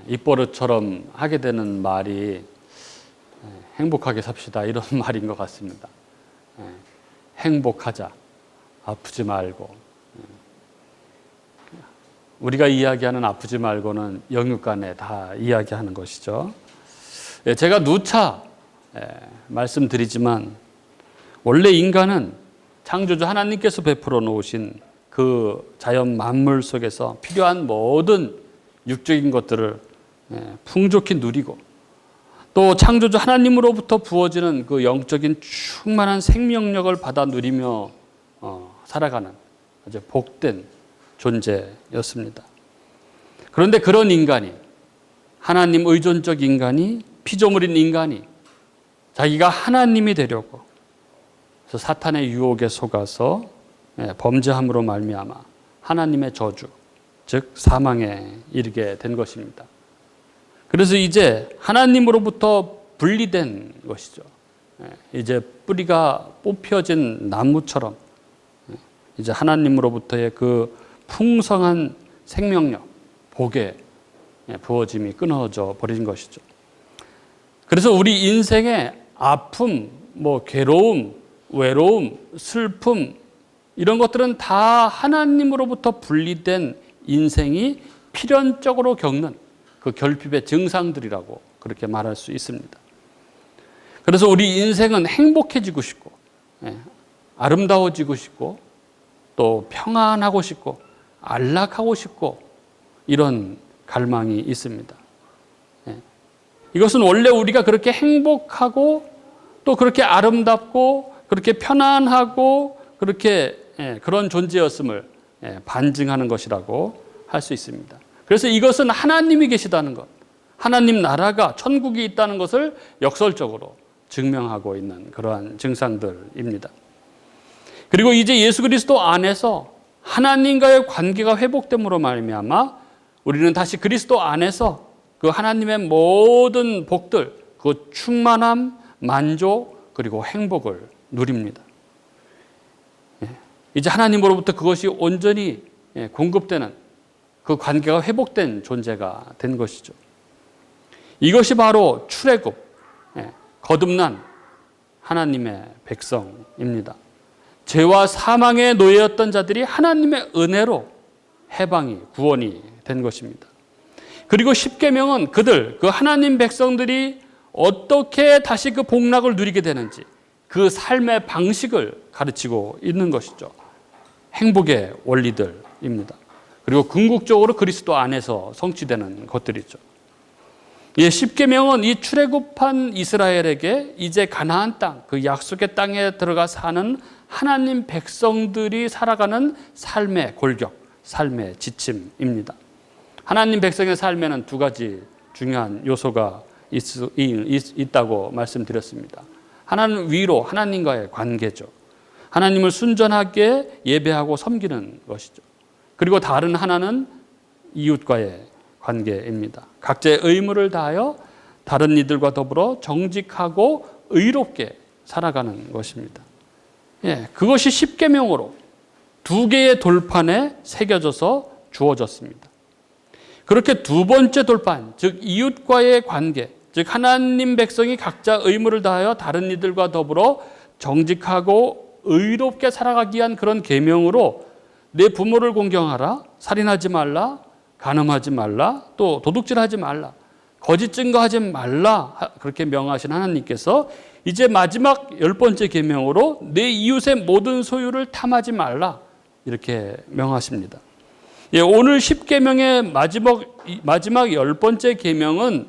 입버릇처럼 하게 되는 말이 행복하게 삽시다 이런 말인 것 같습니다. 행복하자, 아프지 말고. 우리가 이야기하는 아프지 말고는 영육간에 다 이야기하는 것이죠. 제가 누차 말씀드리지만 원래 인간은 창조주 하나님께서 베풀어 놓으신 그 자연 만물 속에서 필요한 모든 육적인 것들을 풍족히 누리고 또 창조주 하나님으로부터 부어지는 그 영적인 충만한 생명력을 받아 누리며 살아가는 아주 복된 존재였습니다. 그런데 그런 인간이, 하나님 의존적 인간이, 피조물인 인간이 자기가 하나님이 되려고 그래서 사탄의 유혹에 속아서 범죄함으로 말미암아 하나님의 저주, 즉 사망에 이르게 된 것입니다. 그래서 이제 하나님으로부터 분리된 것이죠. 이제 뿌리가 뽑혀진 나무처럼 이제 하나님으로부터의 그 풍성한 생명력, 복의 부어짐이 끊어져 버린 것이죠. 그래서 우리 인생의 아픔, 괴로움, 외로움, 슬픔 이런 것들은 다 하나님으로부터 분리된 인생이 필연적으로 겪는 그 결핍의 증상들이라고 그렇게 말할 수 있습니다. 그래서 우리 인생은 행복해지고 싶고 아름다워지고 싶고 또 평안하고 싶고 안락하고 싶고 이런 갈망이 있습니다. 이것은 원래 우리가 그렇게 행복하고 또 그렇게 아름답고 그렇게 편안하고 그렇게 그런 존재였음을 반증하는 것이라고 할 수 있습니다. 그래서 이것은 하나님이 계시다는 것, 하나님 나라가 천국이 있다는 것을 역설적으로 증명하고 있는 그러한 증상들입니다. 그리고 이제 예수 그리스도 안에서 하나님과의 관계가 회복됨으로 말미암아 우리는 다시 그리스도 안에서 그 하나님의 모든 복들, 그 충만함, 만족 그리고 행복을 누립니다. 이제 하나님으로부터 그것이 온전히 공급되는 그 관계가 회복된 존재가 된 것이죠. 이것이 바로 출애굽, 거듭난 하나님의 백성입니다. 죄와 사망의 노예였던 자들이 하나님의 은혜로 해방이, 구원이 된 것입니다. 그리고 십계명은 그 하나님 백성들이 어떻게 다시 그 복락을 누리게 되는지 그 삶의 방식을 가르치고 있는 것이죠. 행복의 원리들입니다. 그리고 궁극적으로 그리스도 안에서 성취되는 것들이죠. 십계명은 이 출애굽한 이스라엘에게 이제 가나안 땅, 그 약속의 땅에 들어가 사는 하나님 백성들이 살아가는 삶의 골격, 삶의 지침입니다. 하나님 백성의 삶에는 두 가지 중요한 요소가 있다고 말씀드렸습니다. 하나는 위로 하나님과의 관계죠. 하나님을 순전하게 예배하고 섬기는 것이죠. 그리고 다른 하나는 이웃과의 관계입니다. 각자의 의무를 다하여 다른 이들과 더불어 정직하고 의롭게 살아가는 것입니다. 그것이 십계명으로 두 개의 돌판에 새겨져서 주어졌습니다. 그렇게 두 번째 돌판, 즉 이웃과의 관계, 즉 하나님 백성이 각자 의무를 다하여 다른 이들과 더불어 정직하고 의롭게 살아가기 위한 그런 계명으로 내 부모를 공경하라, 살인하지 말라, 간음하지 말라, 또 도둑질하지 말라, 거짓 증거하지 말라 그렇게 명하신 하나님께서 이제 마지막 10번째 계명으로 내 이웃의 모든 소유를 탐하지 말라 이렇게 명하십니다. 오늘 10계명의 마지막 10번째 계명은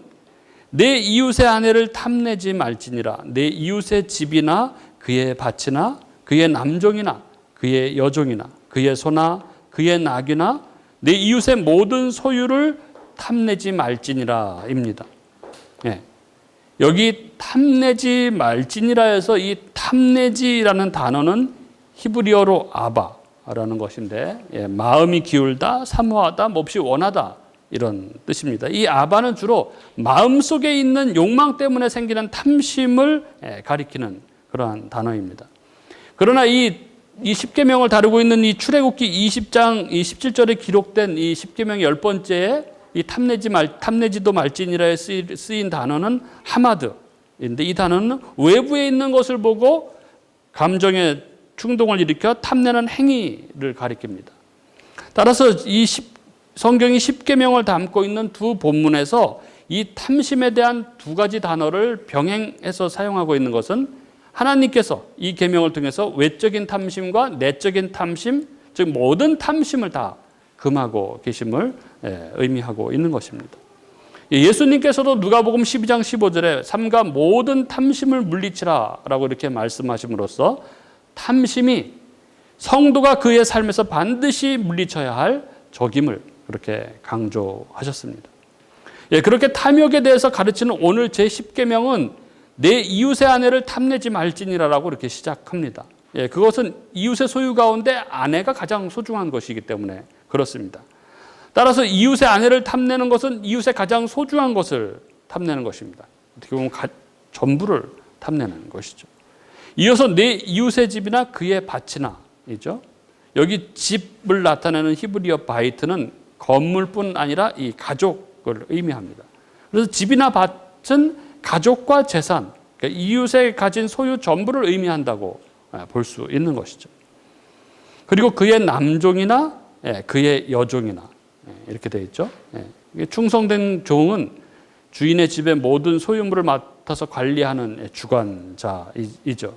내 이웃의 아내를 탐내지 말지니라. 내 이웃의 집이나 그의 밭이나 그의 남종이나 그의 여종이나 그의 소나 그의 낙이나 내 이웃의 모든 소유를 탐내지 말지니라 입니다. 여기 탐내지 말지니라 해서 이 탐내지라는 단어는 히브리어로 아바라는 것인데 마음이 기울다, 사모하다, 몹시 원하다 이런 뜻입니다. 이 아바는 주로 마음속에 있는 욕망 때문에 생기는 탐심을 가리키는 그러한 단어입니다. 그러나 이 10계명을 다루고 있는 이 출애굽기 20장 17절에 기록된 이 10계명의 10번째에 이 탐내지도 말지니라에 쓰인 단어는 하마드인데, 이 단어는 외부에 있는 것을 보고 감정의 충동을 일으켜 탐내는 행위를 가리킵니다. 따라서 이 성경이 십계명을 담고 있는 두 본문에서 이 탐심에 대한 두 가지 단어를 병행해서 사용하고 있는 것은 하나님께서 이 계명을 통해서 외적인 탐심과 내적인 탐심, 즉 모든 탐심을 다 금하고 계심을 의미하고 있는 것입니다. 예수님께서도 누가복음 12장 15절에 삼가 모든 탐심을 물리치라 라고 이렇게 말씀하심으로써 탐심이 성도가 그의 삶에서 반드시 물리쳐야 할 적임을 그렇게 강조하셨습니다. 그렇게 탐욕에 대해서 가르치는 오늘 제10계명은 내 이웃의 아내를 탐내지 말지니라라고 이렇게 시작합니다. 그것은 이웃의 소유 가운데 아내가 가장 소중한 것이기 때문에 그렇습니다. 따라서 이웃의 아내를 탐내는 것은 이웃의 가장 소중한 것을 탐내는 것입니다. 어떻게 보면 전부를 탐내는 것이죠. 이어서 내 이웃의 집이나 그의 밭이나 이죠. 여기 집을 나타내는 히브리어 바이트는 건물뿐 아니라 이 가족을 의미합니다. 그래서 집이나 밭은 가족과 재산, 그러니까 이웃에 가진 소유 전부를 의미한다고 볼 수 있는 것이죠. 그리고 그의 남종이나 그의 여종이나 이렇게 되어 있죠. 충성된 종은 주인의 집의 모든 소유물을 맡아서 관리하는 주관자이죠.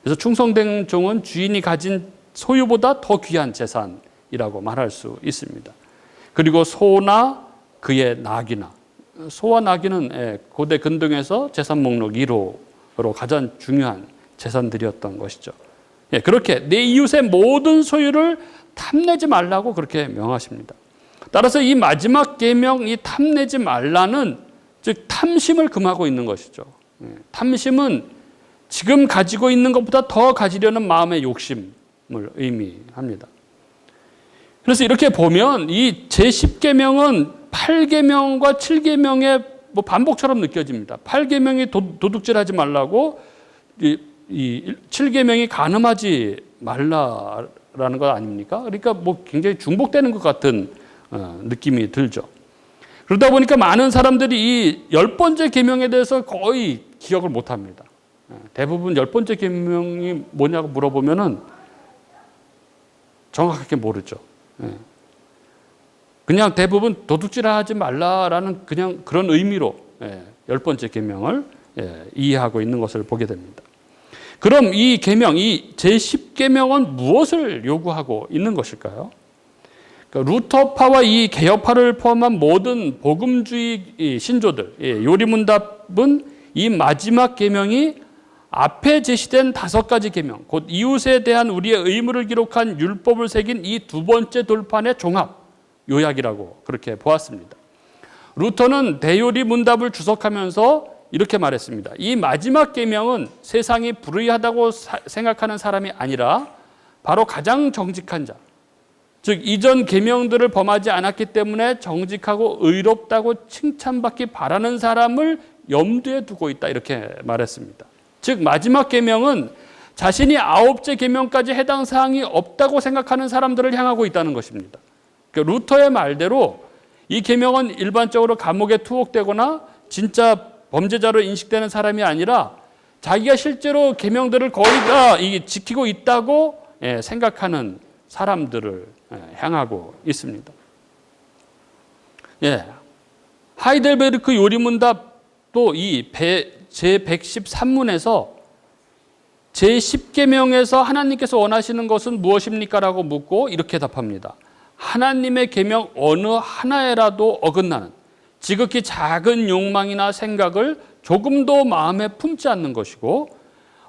그래서 충성된 종은 주인이 가진 소유보다 더 귀한 재산이라고 말할 수 있습니다. 그리고 소나 그의 낙이나, 소와 낙이는 고대 근동에서 재산 목록 1호로 가장 중요한 재산들이었던 것이죠. 그렇게 내 이웃의 모든 소유를 탐내지 말라고 그렇게 명하십니다. 따라서 이 마지막 계명, 이 탐내지 말라는 즉 탐심을 금하고 있는 것이죠. 탐심은 지금 가지고 있는 것보다 더 가지려는 마음의 욕심을 의미합니다. 그래서 이렇게 보면 이 제10계명은 8계명과 7계명의 반복처럼 느껴집니다. 8계명이 도둑질하지 말라고, 이 7계명이 간음하지 말라라는 것 아닙니까? 그러니까 굉장히 중복되는 것 같은 느낌이 들죠. 그러다 보니까 많은 사람들이 이 10번째 계명에 대해서 거의 기억을 못 합니다. 대부분 10번째 계명이 뭐냐고 물어보면은 정확하게 모르죠. 그냥 대부분 도둑질하지 말라라는 그냥 그런 의미로 10번째 계명을 이해하고 있는 것을 보게 됩니다. 그럼 이 계명, 이 제10계명은 무엇을 요구하고 있는 것일까요? 그러니까 루터파와 이 개혁파를 포함한 모든 복음주의 신조들, 요리문답은 이 마지막 계명이 앞에 제시된 5가지 계명, 곧 이웃에 대한 우리의 의무를 기록한 율법을 새긴 이 두 번째 돌판의 종합, 요약이라고 그렇게 보았습니다. 루터는 대요리 문답을 주석하면서 이렇게 말했습니다. 이 마지막 계명은 세상이 불의하다고 생각하는 사람이 아니라 바로 가장 정직한 자, 즉 이전 계명들을 범하지 않았기 때문에 정직하고 의롭다고 칭찬받기 바라는 사람을 염두에 두고 있다, 이렇게 말했습니다. 즉 마지막 계명은 자신이 9째 계명까지 해당 사항이 없다고 생각하는 사람들을 향하고 있다는 것입니다. 그러니까 루터의 말대로 이 계명은 일반적으로 감옥에 투옥되거나 진짜 범죄자로 인식되는 사람이 아니라 자기가 실제로 계명들을 거의 다 지키고 있다고 생각하는 사람들을 향하고 있습니다. 하이델베르크 요리문답도 이 제113문에서 제10계명에서 하나님께서 원하시는 것은 무엇입니까? 라고 묻고 이렇게 답합니다. 하나님의 계명 어느 하나에라도 어긋나는 지극히 작은 욕망이나 생각을 조금도 마음에 품지 않는 것이고,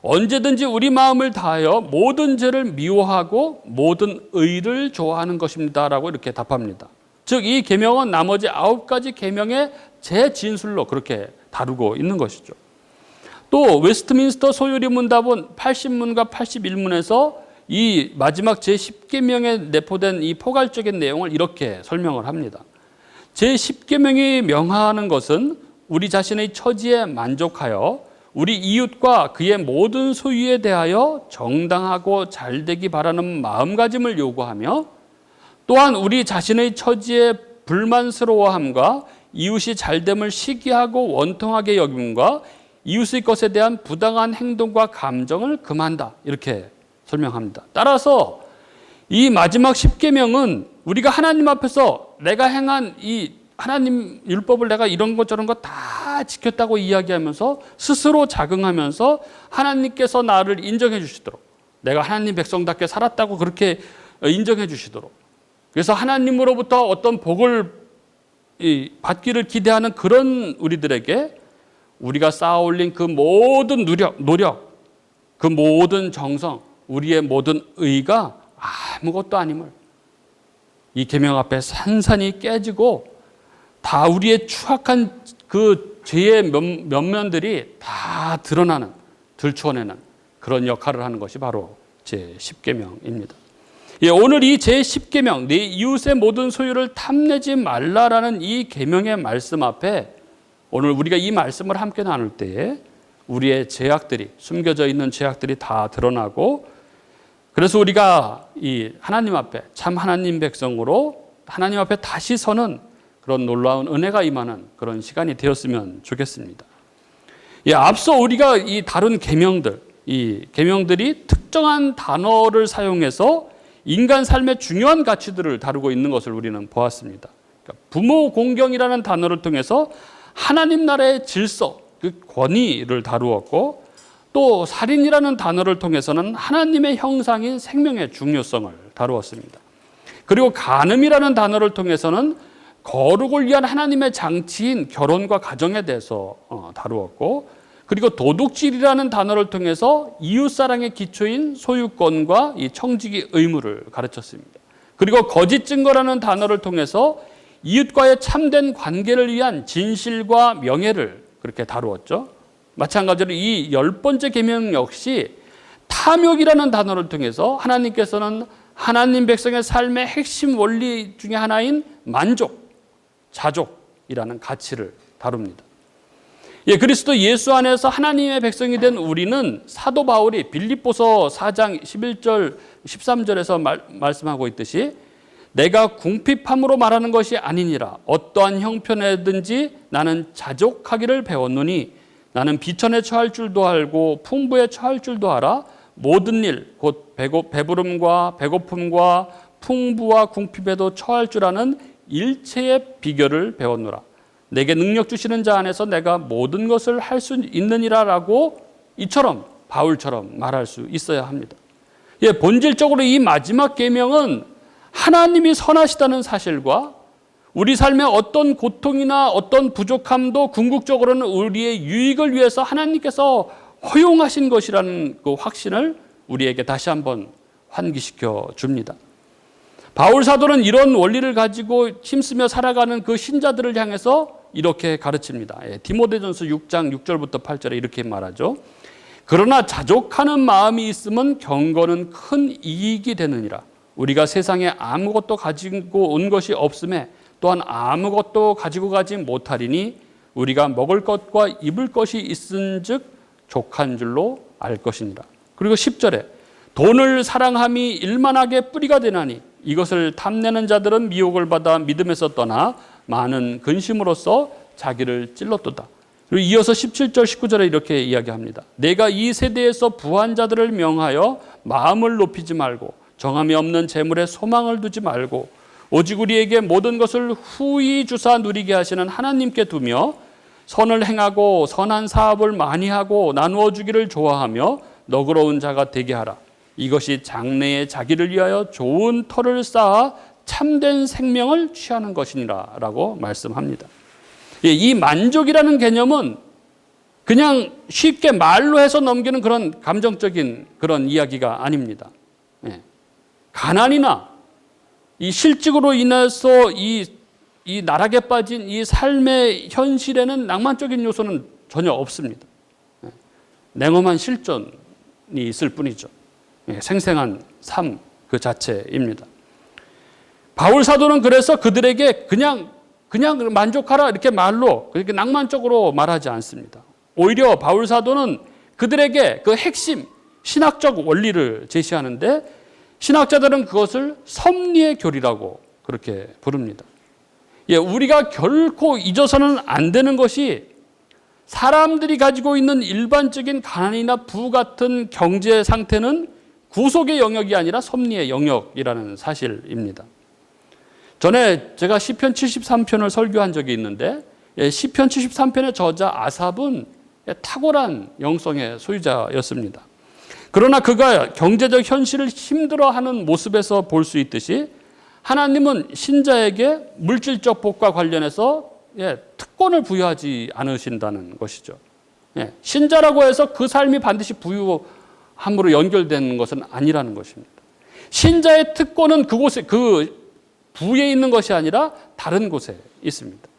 언제든지 우리 마음을 다하여 모든 죄를 미워하고 모든 의를 좋아하는 것입니다 라고 이렇게 답합니다. 즉 이 계명은 나머지 9가지 계명의 재진술로 그렇게 다루고 있는 것이죠. 또 웨스트민스터 소요리 문답은 80문과 81문에서 이 마지막 제10계명에 내포된 이 포괄적인 내용을 이렇게 설명을 합니다. 제10계명이 명하는 것은 우리 자신의 처지에 만족하여 우리 이웃과 그의 모든 소유에 대하여 정당하고 잘되기 바라는 마음가짐을 요구하며, 또한 우리 자신의 처지에 불만스러워함과 이웃이 잘됨을 시기하고 원통하게 여김과 이웃의 것에 대한 부당한 행동과 감정을 금한다. 이렇게 설명합니다. 따라서 이 마지막 10계명은 우리가 하나님 앞에서 내가 행한 이 하나님 율법을 내가 이런 것 저런 것 다 지켰다고 이야기하면서 스스로 자긍하면서 하나님께서 나를 인정해 주시도록, 내가 하나님 백성답게 살았다고 그렇게 인정해 주시도록, 그래서 하나님으로부터 어떤 복을 받기를 기대하는 그런 우리들에게 우리가 쌓아올린 그 모든 노력, 그 모든 정성, 우리의 모든 의가 아무것도 아님을 이 계명 앞에 산산이 깨지고 다 우리의 추악한 그 죄의 면면들이 다 드러나는, 들추어내는 그런 역할을 하는 것이 바로 제10계명입니다. 예, 오늘 이 제10계명, 네 이웃의 모든 소유를 탐내지 말라라는 이 계명의 말씀 앞에 오늘 우리가 이 말씀을 함께 나눌 때에 우리의 죄악들이, 숨겨져 있는 죄악들이 다 드러나고, 그래서 우리가 이 하나님 앞에 참 하나님 백성으로 하나님 앞에 다시 서는 그런 놀라운 은혜가 임하는 그런 시간이 되었으면 좋겠습니다. 예, 앞서 우리가 이 다룬 계명들, 이 계명들이 특정한 단어를 사용해서 인간 삶의 중요한 가치들을 다루고 있는 것을 우리는 보았습니다. 그러니까 부모 공경이라는 단어를 통해서 하나님 나라의 질서, 그 권위를 다루었고, 또 살인이라는 단어를 통해서는 하나님의 형상인 생명의 중요성을 다루었습니다. 그리고 간음이라는 단어를 통해서는 거룩을 위한 하나님의 장치인 결혼과 가정에 대해서 다루었고, 그리고 도둑질이라는 단어를 통해서 이웃사랑의 기초인 소유권과 이 청지기 의무를 가르쳤습니다. 그리고 거짓 증거라는 단어를 통해서 이웃과의 참된 관계를 위한 진실과 명예를 그렇게 다루었죠. 마찬가지로 이 10번째 계명 역시 탐욕이라는 단어를 통해서 하나님께서는 하나님 백성의 삶의 핵심 원리 중에 하나인 만족, 자족이라는 가치를 다룹니다. 예, 그리스도 예수 안에서 하나님의 백성이 된 우리는 사도 바울이 빌립보서 4장 11절 13절에서 말씀하고 있듯이 내가 궁핍함으로 말하는 것이 아니니라 어떠한 형편에든지 나는 자족하기를 배웠노니 나는 비천에 처할 줄도 알고 풍부에 처할 줄도 알아 모든 일 곧 배부름과 배고픔과 풍부와 궁핍에도 처할 줄 아는 일체의 비결을 배웠노라. 내게 능력 주시는 자 안에서 내가 모든 것을 할 수 있느니라라고 이처럼 바울처럼 말할 수 있어야 합니다. 예, 본질적으로 이 마지막 계명은 하나님이 선하시다는 사실과 우리 삶의 어떤 고통이나 어떤 부족함도 궁극적으로는 우리의 유익을 위해서 하나님께서 허용하신 것이라는 그 확신을 우리에게 다시 한번 환기시켜 줍니다. 바울 사도는 이런 원리를 가지고 힘쓰며 살아가는 그 신자들을 향해서 이렇게 가르칩니다. 디모데전서 6장 6절부터 8절에 이렇게 말하죠. 그러나 자족하는 마음이 있으면 경건은 큰 이익이 되느니라. 우리가 세상에 아무것도 가지고 온 것이 없음에 또한 아무것도 가지고 가지 못하리니 우리가 먹을 것과 입을 것이 있은즉 족한 줄로 알 것이니라. 그리고 10절에 돈을 사랑함이 일만하게 뿌리가 되나니 이것을 탐내는 자들은 미혹을 받아 믿음에서 떠나 많은 근심으로써 자기를 찔렀도다. 그리고 이어서 17절 19절에 이렇게 이야기합니다. 내가 이 세대에서 부한 자들을 명하여 마음을 높이지 말고 정함이 없는 재물에 소망을 두지 말고 오직 우리에게 모든 것을 후히 주사 누리게 하시는 하나님께 두며 선을 행하고 선한 사업을 많이 하고 나누어 주기를 좋아하며 너그러운 자가 되게 하라. 이것이 장래에 자기를 위하여 좋은 터를 쌓아 참된 생명을 취하는 것이니라 라고 말씀합니다. 이 만족이라는 개념은 그냥 쉽게 말로 해서 넘기는 그런 감정적인 그런 이야기가 아닙니다. 가난이나 이 실직으로 인해서 이 나락에 빠진 이 삶의 현실에는 낭만적인 요소는 전혀 없습니다. 냉엄한 실존이 있을 뿐이죠. 생생한 삶 그 자체입니다. 바울 사도는 그래서 그들에게 그냥 만족하라 이렇게 말로 그렇게 낭만적으로 말하지 않습니다. 오히려 바울 사도는 그들에게 그 핵심 신학적 원리를 제시하는데 신학자들은 그것을 섭리의 교리라고 그렇게 부릅니다. 우리가 결코 잊어서는 안 되는 것이 사람들이 가지고 있는 일반적인 가난이나 부 같은 경제 상태는 구속의 영역이 아니라 섭리의 영역이라는 사실입니다. 전에 제가 시편 73편을 설교한 적이 있는데 시편 73편의 저자 아삽은 탁월한 영성의 소유자였습니다. 그러나 그가 경제적 현실을 힘들어하는 모습에서 볼 수 있듯이 하나님은 신자에게 물질적 복과 관련해서 특권을 부여하지 않으신다는 것이죠. 신자라고 해서 그 삶이 반드시 부유함으로 연결되는 것은 아니라는 것입니다. 신자의 특권은 그곳에, 그 부에 있는 것이 아니라 다른 곳에 있습니다.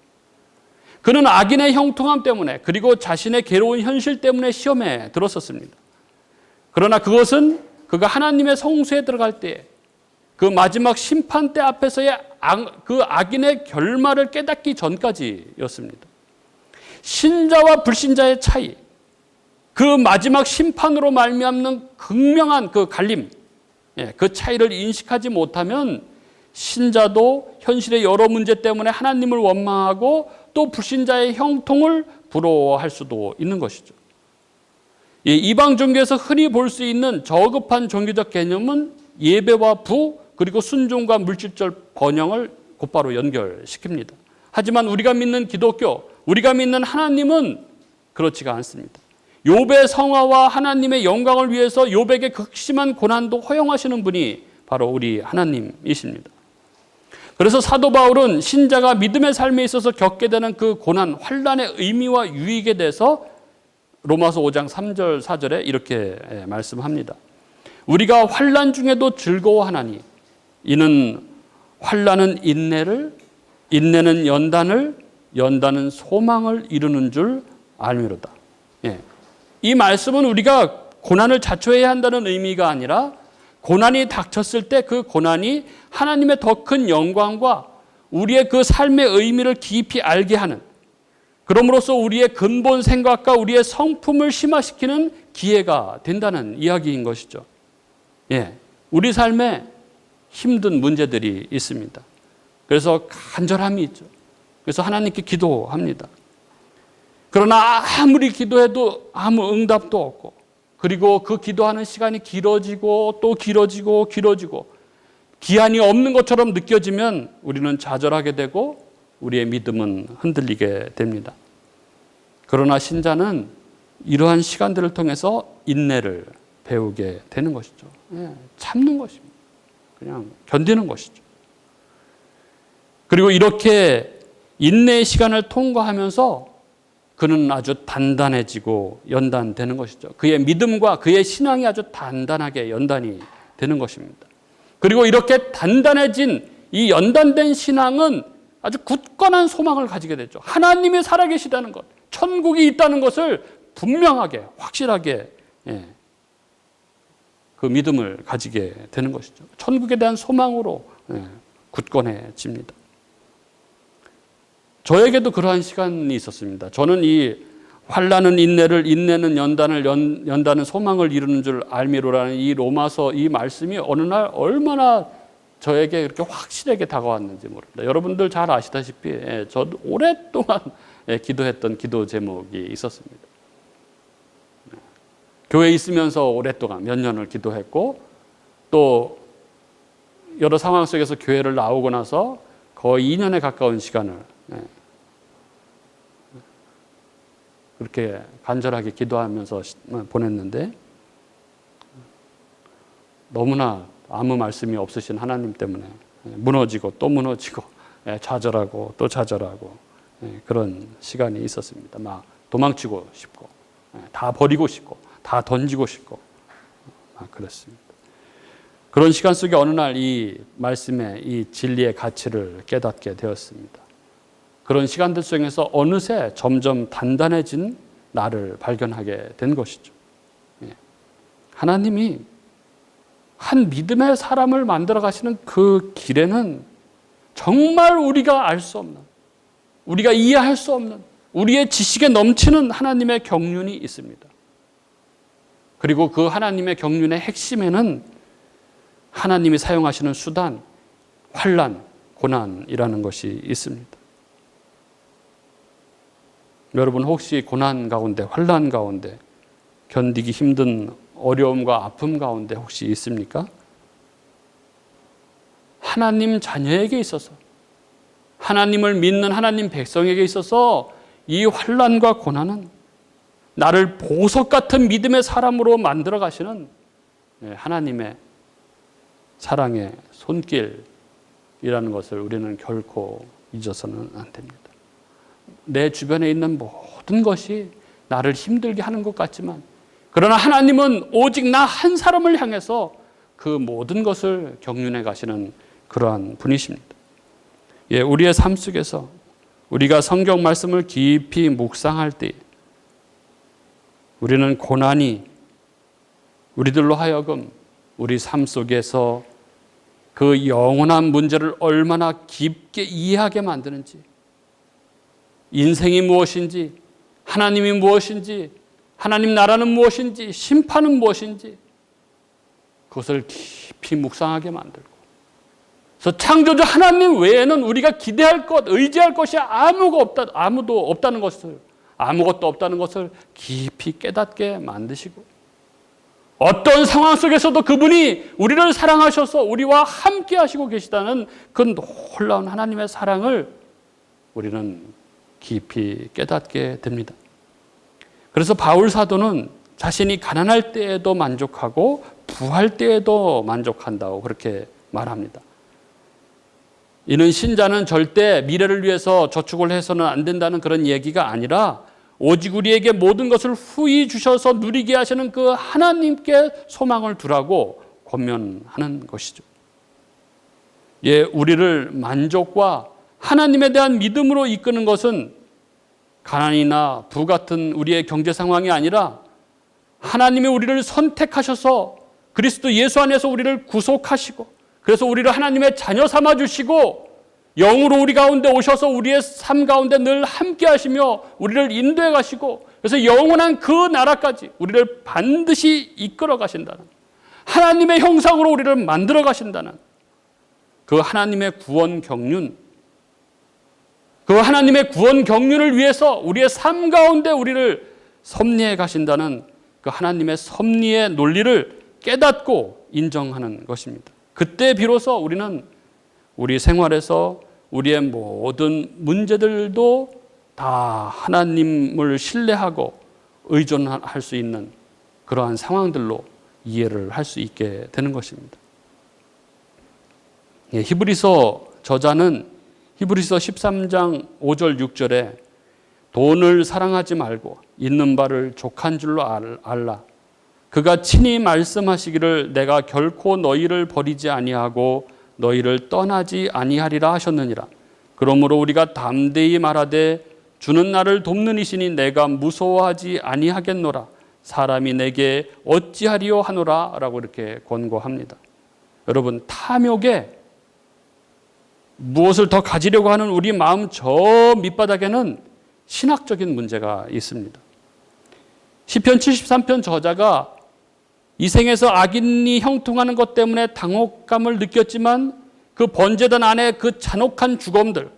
그는 악인의 형통함 때문에 그리고 자신의 괴로운 현실 때문에 시험에 들었었습니다. 그러나 그것은 그가 하나님의 성소에 들어갈 때에 그 마지막 심판대 앞에서의 그 악인의 결말을 깨닫기 전까지였습니다. 신자와 불신자의 차이, 그 마지막 심판으로 말미암는 극명한 그 갈림, 그 차이를 인식하지 못하면 신자도 현실의 여러 문제 때문에 하나님을 원망하고 또 불신자의 형통을 부러워할 수도 있는 것이죠. 이방 종교에서 흔히 볼 수 있는 저급한 종교적 개념은 예배와 부 그리고 순종과 물질적 번영을 곧바로 연결시킵니다. 하지만 우리가 믿는 기독교, 우리가 믿는 하나님은 그렇지가 않습니다. 욥의 성화와 하나님의 영광을 위해서 욥에게 극심한 고난도 허용하시는 분이 바로 우리 하나님이십니다. 그래서 사도 바울은 신자가 믿음의 삶에 있어서 겪게 되는 그 고난, 환난의 의미와 유익에 대해서 로마서 5장 3절 4절에 이렇게 말씀합니다. 우리가 환난 중에도 즐거워하나니 이는 환난은 인내를, 인내는 연단을, 연단은 소망을 이루는 줄 알미로다. 이 말씀은 우리가 고난을 자초해야 한다는 의미가 아니라 고난이 닥쳤을 때 그 고난이 하나님의 더 큰 영광과 우리의 그 삶의 의미를 깊이 알게 하는, 그럼으로써 우리의 근본 생각과 우리의 성품을 심화시키는 기회가 된다는 이야기인 것이죠. 우리 삶에 힘든 문제들이 있습니다. 그래서 간절함이 있죠. 그래서 하나님께 기도합니다. 그러나 아무리 기도해도 아무 응답도 없고, 그리고 그 기도하는 시간이 길어지고 또 길어지고 기한이 없는 것처럼 느껴지면 우리는 좌절하게 되고 우리의 믿음은 흔들리게 됩니다. 그러나 신자는 이러한 시간들을 통해서 인내를 배우게 되는 것이죠. 참는 것입니다. 그냥 견디는 것이죠. 그리고 이렇게 인내의 시간을 통과하면서 그는 아주 단단해지고 연단되는 것이죠. 그의 믿음과 그의 신앙이 아주 단단하게 연단이 되는 것입니다. 그리고 이렇게 단단해진 이 연단된 신앙은 아주 굳건한 소망을 가지게 되죠. 하나님이 살아계시다는 것, 천국이 있다는 것을 분명하게, 확실하게 그 믿음을 가지게 되는 것이죠. 천국에 대한 소망으로 굳건해집니다. 저에게도 그러한 시간이 있었습니다. 저는 이 환난은 인내를, 인내는 연단을, 연단은 소망을 이루는 줄 알미로라는 이 로마서 이 말씀이 어느 날 얼마나 저에게 그렇게 확실하게 다가왔는지 모릅니다. 여러분들 잘 아시다시피 저도 오랫동안 기도했던 기도 제목이 있었습니다. 교회에 있으면서 오랫동안 몇 년을 기도했고, 또 여러 상황 속에서 교회를 나오고 나서 거의 2년에 가까운 시간을 그렇게 간절하게 기도하면서 보냈는데, 너무나 아무 말씀이 없으신 하나님 때문에 무너지고 또 무너지고 좌절하고 또 좌절하고 그런 시간이 있었습니다. 막 도망치고 싶고 다 버리고 싶고 다 던지고 싶고 그렇습니다. 그런 시간 속에 어느 날 이 말씀의 이 진리의 가치를 깨닫게 되었습니다. 그런 시간들 속에서 어느새 점점 단단해진 나를 발견하게 된 것이죠. 하나님이 한 믿음의 사람을 만들어 가시는 그 길에는 정말 우리가 알 수 없는, 우리가 이해할 수 없는, 우리의 지식에 넘치는 하나님의 경륜이 있습니다. 그리고 그 하나님의 경륜의 핵심에는 하나님이 사용하시는 수단, 환난, 고난이라는 것이 있습니다. 여러분 혹시 고난 가운데, 환난 가운데, 견디기 힘든 어려움과 아픔 가운데 혹시 있습니까? 하나님 자녀에게 있어서, 하나님을 믿는 하나님 백성에게 있어서 이 환난과 고난은 나를 보석 같은 믿음의 사람으로 만들어 가시는 하나님의 사랑의 손길이라는 것을 우리는 결코 잊어서는 안 됩니다. 내 주변에 있는 모든 것이 나를 힘들게 하는 것 같지만, 그러나 하나님은 오직 나 한 사람을 향해서 그 모든 것을 경륜해 가시는 그러한 분이십니다. 우리의 삶 속에서 우리가 성경 말씀을 깊이 묵상할 때 우리는 고난이 우리들로 하여금 우리 삶 속에서 그 영원한 문제를 얼마나 깊게 이해하게 만드는지, 인생이 무엇인지, 하나님이 무엇인지, 하나님 나라는 무엇인지, 심판은 무엇인지 그것을 깊이 묵상하게 만들고, 그래서 창조주 하나님 외에는 우리가 기대할 것, 의지할 것이 아무것도 없다는 것을 깊이 깨닫게 만드시고, 어떤 상황 속에서도 그분이 우리를 사랑하셔서 우리와 함께 하시고 계시다는 그 놀라운 하나님의 사랑을 우리는 깊이 깨닫게 됩니다. 그래서 바울 사도는 자신이 가난할 때에도 만족하고 부할 때에도 만족한다고 그렇게 말합니다. 이는 신자는 절대 미래를 위해서 저축을 해서는 안 된다는 그런 얘기가 아니라, 오직 우리에게 모든 것을 후히 주셔서 누리게 하시는 그 하나님께 소망을 두라고 권면하는 것이죠. 우리를 만족과 하나님에 대한 믿음으로 이끄는 것은 가난이나 부 같은 우리의 경제 상황이 아니라, 하나님이 우리를 선택하셔서 그리스도 예수 안에서 우리를 구속하시고, 그래서 우리를 하나님의 자녀 삼아 주시고 영으로 우리 가운데 오셔서 우리의 삶 가운데 늘 함께 하시며 우리를 인도해 가시고, 그래서 영원한 그 나라까지 우리를 반드시 이끌어 가신다는, 하나님의 형상으로 우리를 만들어 가신다는 그 하나님의 구원 경륜, 그 하나님의 구원 경륜을 위해서 우리의 삶 가운데 우리를 섭리해 가신다는 그 하나님의 섭리의 논리를 깨닫고 인정하는 것입니다. 그때 비로소 우리는 우리 생활에서 우리의 모든 문제들도 다 하나님을 신뢰하고 의존할 수 있는 그러한 상황들로 이해를 할 수 있게 되는 것입니다. 히브리서 저자는 히브리서 13장 5절 6절에 돈을 사랑하지 말고 있는 바를 족한 줄로 알라. 그가 친히 말씀하시기를 내가 결코 너희를 버리지 아니하고 너희를 떠나지 아니하리라 하셨느니라. 그러므로 우리가 담대히 말하되 주는 나를 돕는 이시니 내가 무서워하지 아니하겠노라. 사람이 내게 어찌하리요 하노라 라고 이렇게 권고합니다. 여러분, 탐욕에 무엇을 더 가지려고 하는 우리 마음 저 밑바닥에는 신학적인 문제가 있습니다. 시편 73편 저자가 이 생에서 악인이 형통하는 것 때문에 당혹감을 느꼈지만 그 번제단 안에 그 잔혹한 죽음들,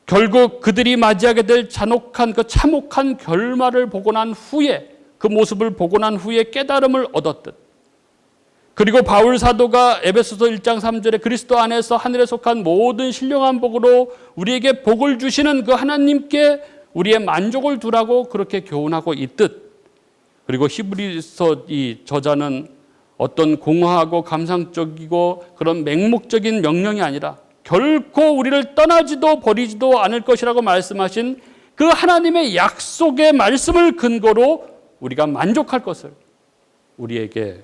결국 그들이 맞이하게 될 잔혹한 그 참혹한 결말을 보고 난 후에, 그 모습을 보고 난 후에 깨달음을 얻었듯, 그리고 바울 사도가 에베소서 1장 3절에 그리스도 안에서 하늘에 속한 모든 신령한 복으로 우리에게 복을 주시는 그 하나님께 우리의 만족을 두라고 그렇게 교훈하고 있듯, 그리고 히브리서 이 저자는 어떤 공허하고 감상적이고 그런 맹목적인 명령이 아니라 결코 우리를 떠나지도 버리지도 않을 것이라고 말씀하신 그 하나님의 약속의 말씀을 근거로 우리가 만족할 것을 우리에게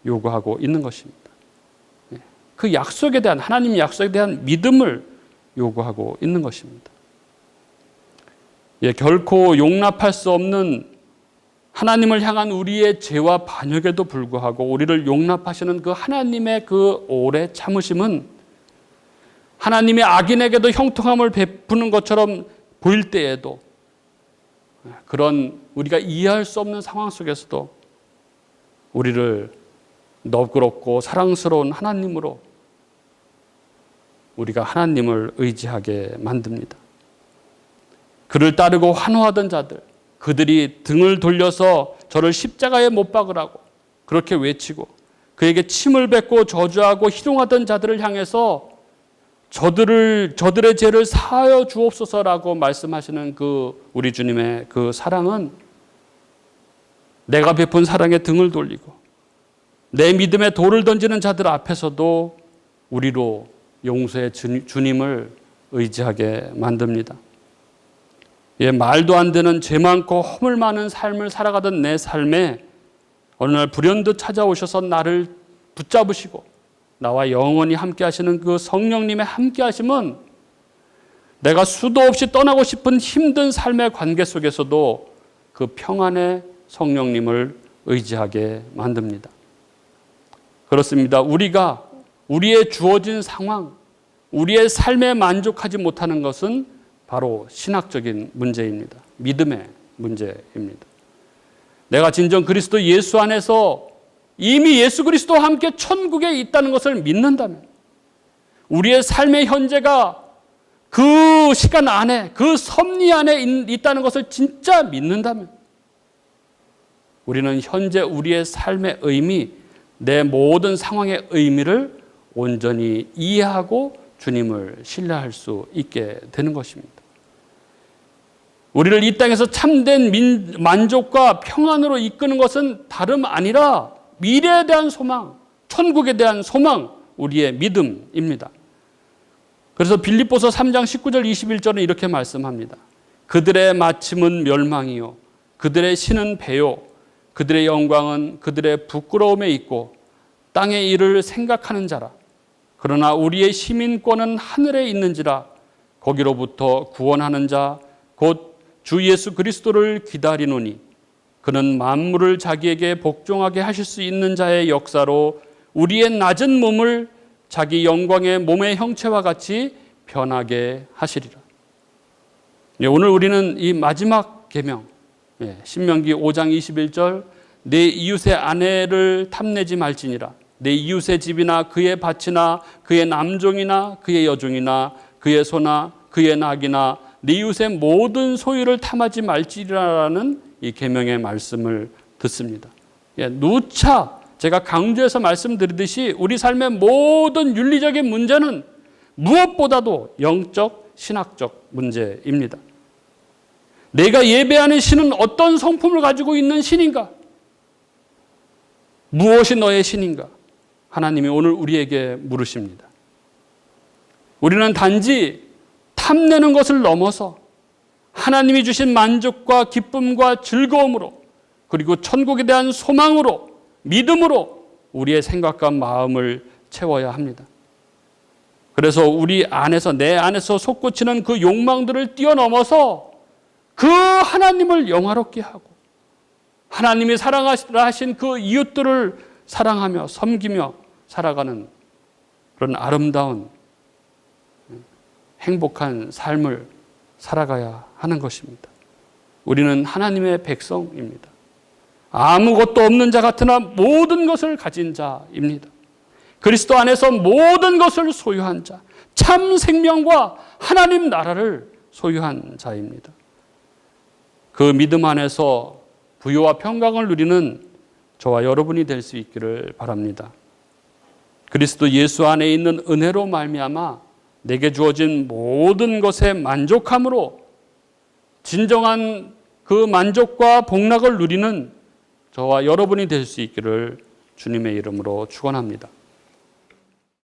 요구하고 있는 것입니다. 그 약속에 대한, 하나님의 약속에 대한 믿음을 요구하고 있는 것입니다. 결코 용납할 수 없는 하나님을 향한 우리의 죄와 반역에도 불구하고 우리를 용납하시는 그 하나님의 그 오래 참으심은 하나님의 악인에게도 형통함을 베푸는 것처럼 보일 때에도, 그런 우리가 이해할 수 없는 상황 속에서도 우리를 너그럽고 사랑스러운 하나님으로 우리가 하나님을 의지하게 만듭니다. 그를 따르고 환호하던 자들, 그들이 등을 돌려서 저를 십자가에 못 박으라고 그렇게 외치고 그에게 침을 뱉고 저주하고 희롱하던 자들을 향해서 저들의 죄를 사하여 주옵소서라고 말씀하시는 그 우리 주님의 그 사랑은 내가 베푼 사랑에 등을 돌리고 내 믿음에 돌을 던지는 자들 앞에서도 우리로 용서의 주님을 의지하게 만듭니다. 예, 말도 안 되는 죄 많고 허물 많은 삶을 살아가던 내 삶에 어느 날 불현듯 찾아오셔서 나를 붙잡으시고 나와 영원히 함께 하시는 그 성령님의 함께 하심은 내가 수도 없이 떠나고 싶은 힘든 삶의 관계 속에서도 그 평안의 성령님을 의지하게 만듭니다. 그렇습니다. 우리가 우리의 주어진 상황, 우리의 삶에 만족하지 못하는 것은 바로 신학적인 문제입니다. 믿음의 문제입니다. 내가 진정 그리스도 예수 안에서 이미 예수 그리스도와 함께 천국에 있다는 것을 믿는다면, 우리의 삶의 현재가 그 시간 안에, 그 섭리 안에 있다는 것을 진짜 믿는다면, 우리는 현재 우리의 삶의 의미, 내 모든 상황의 의미를 온전히 이해하고 주님을 신뢰할 수 있게 되는 것입니다. 우리를 이 땅에서 참된 만족과 평안으로 이끄는 것은 다름 아니라 미래에 대한 소망, 천국에 대한 소망, 우리의 믿음입니다. 그래서 빌립보서 3장 19절 21절은 이렇게 말씀합니다. 그들의 마침은 멸망이요 그들의 신은 배요 그들의 영광은 그들의 부끄러움에 있고 땅의 일을 생각하는 자라. 그러나 우리의 시민권은 하늘에 있는지라. 거기로부터 구원하는 자 곧 주 예수 그리스도를 기다리노니 그는 만물을 자기에게 복종하게 하실 수 있는 자의 역사로 우리의 낮은 몸을 자기 영광의 몸의 형체와 같이 변하게 하시리라. 오늘 우리는 이 마지막 계명, 신명기 5장 21절 내 이웃의 아내를 탐내지 말지니라. 내 이웃의 집이나 그의 밭이나 그의 남종이나 그의 여종이나 그의 소나 그의 낙이나 내 이웃의 모든 소유를 탐하지 말지라라는 이 계명의 말씀을 듣습니다. 누차 제가 강조해서 말씀드리듯이 우리 삶의 모든 윤리적인 문제는 무엇보다도 영적, 신학적 문제입니다. 내가 예배하는 신은 어떤 성품을 가지고 있는 신인가? 무엇이 너의 신인가? 하나님이 오늘 우리에게 물으십니다. 우리는 단지 탐내는 것을 넘어서 하나님이 주신 만족과 기쁨과 즐거움으로 그리고 천국에 대한 소망으로 믿음으로 우리의 생각과 마음을 채워야 합니다. 그래서 우리 안에서 내 안에서 솟구치는 그 욕망들을 뛰어넘어서 그 하나님을 영화롭게 하고 하나님이 사랑하신 그 이웃들을 사랑하며 섬기며 살아가는 그런 아름다운 행복한 삶을 살아가야 하는 것입니다. 우리는 하나님의 백성입니다. 아무것도 없는 자 같으나 모든 것을 가진 자입니다. 그리스도 안에서 모든 것을 소유한 자, 참 생명과 하나님 나라를 소유한 자입니다. 그 믿음 안에서 부요와 평강을 누리는 저와 여러분이 될 수 있기를 바랍니다. 그리스도 예수 안에 있는 은혜로 말미암아 내게 주어진 모든 것에 만족함으로 진정한 그 만족과 복락을 누리는 저와 여러분이 될 수 있기를 주님의 이름으로 축원합니다.